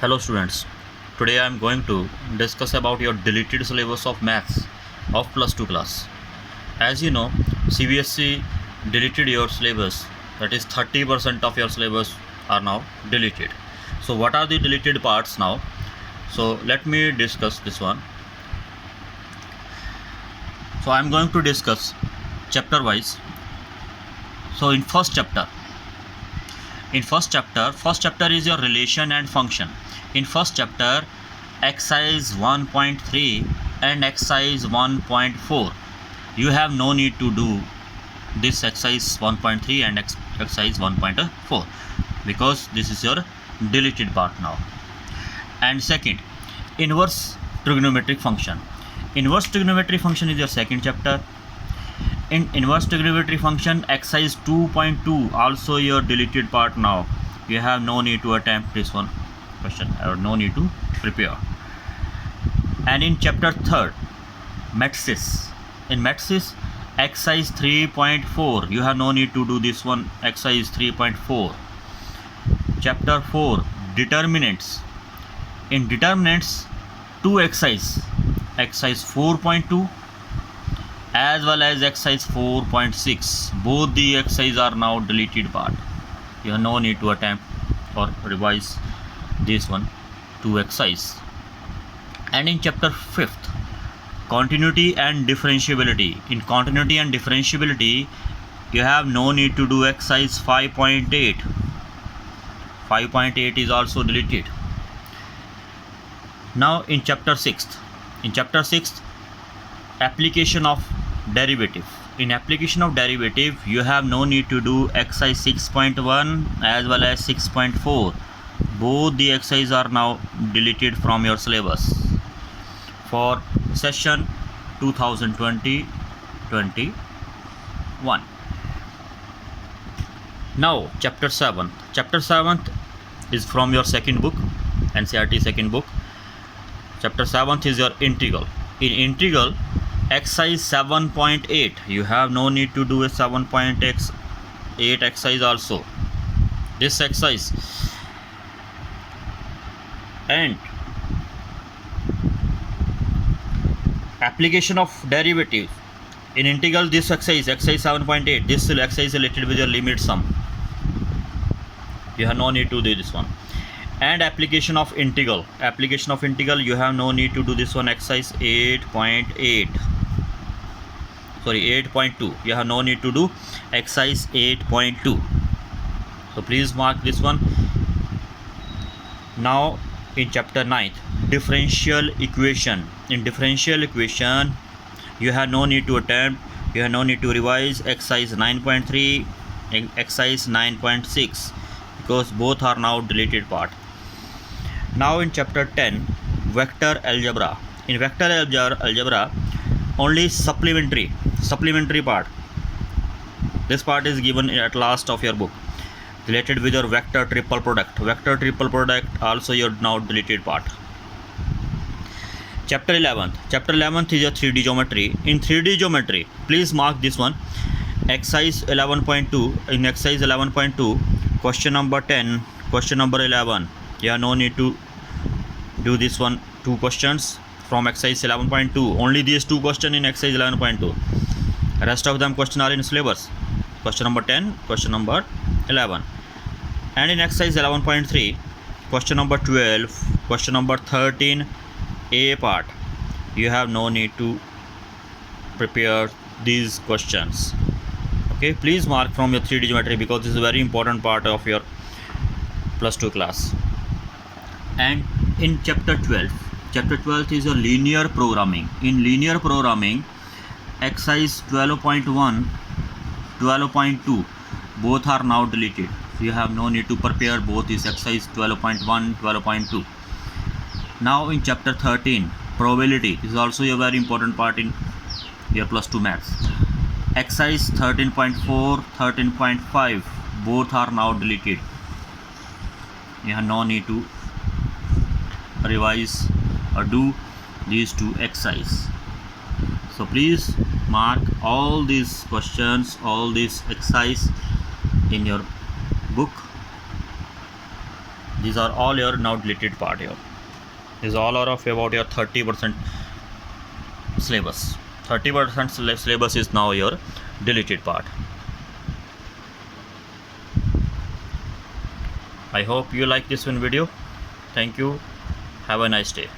Hello students, today I am going to discuss about your deleted syllabus of maths of plus 2 class. As you know, CBSE deleted your syllabus, that is 30% of your syllabus are now deleted. So what are the deleted parts now? So let me discuss this one. So I am going to discuss chapter wise. So in first chapter is your relation and function. In first chapter, exercise 1.3 and exercise 1.4, you have no need to do this exercise 1.3 and exercise 1.4 because this is your deleted part now. And second, inverse trigonometric function. Inverse trigonometric function is your second chapter. In inverse trigonometry function, exercise 2.2 also your deleted part now. You have no need to attempt this one question or no need to prepare. And in chapter 3rd, matrices. In matrices, exercise 3.4, you have no need to do this one, exercise 3.4. Chapter 4, determinants. In determinants, two exercise 4.2 as well as exercise 4.6, both the exercises are now deleted part. You have no need to attempt or revise this one to exercise. And in chapter 5th, continuity and differentiability. In continuity and differentiability, you have no need to do exercise 5.8. 5.8 is also deleted. Now in chapter 6th, application of derivative. In application of derivative, you have no need to do exercise 6.1 as well as 6.4. Both the exercises are now deleted from your syllabus for session 2020-21. Now chapter 7. Chapter 7 is from your second book, NCERT second book. Chapter 7 is your integral. In integral, exercise 7.8, you have no need to do a 7.8 exercise also. This exercise. And application of derivatives. In integral, this exercise 7.8, this exercise is related with your limit sum. You have no need to do this one. And application of integral, you have no need to do this one, exercise 8.2. You have no need to do exercise 8.2. So please mark this one. Now in chapter 9, differential equation. In differential equation, you have no need to attempt, you have no need to revise exercise 9.3 and exercise 9.6 because both are now deleted part. Now in chapter 10, vector algebra. In vector algebra, only supplementary part. This part is given at last of your book, related with your vector triple product. Vector triple product also your now deleted part. Chapter 11 is your 3D geometry. In 3D geometry, please mark this one, exercise 11.2. In exercise 11.2, question number 10, question number 11, you have no need to do this one, two questions from exercise 11.2. Only these two questions in exercise 11.2. Rest of them question are in syllabus. Question number 10, question number 11. And in exercise 11.3, question number 12, question number 13, A part, you have no need to prepare these questions. Okay, please mark from your 3D geometry because this is a very important part of your plus 2 class. And in chapter 12 is your linear programming. In linear programming, exercise 12.1, 12.2, both are now deleted. So you have no need to prepare both these exercise 12.1, 12.2. Now in chapter 13, probability is also a very important part in your plus 2 maths. Exercise 13.4, 13.5, both are now deleted. You have no need to revise or do these two exercises. So please mark all these questions, all these exercise in your book These are all your now deleted part here. This is all are of about your 30% syllabus. 30% syllabus is now your deleted part. I hope you like this one video. Thank you. Have a nice day.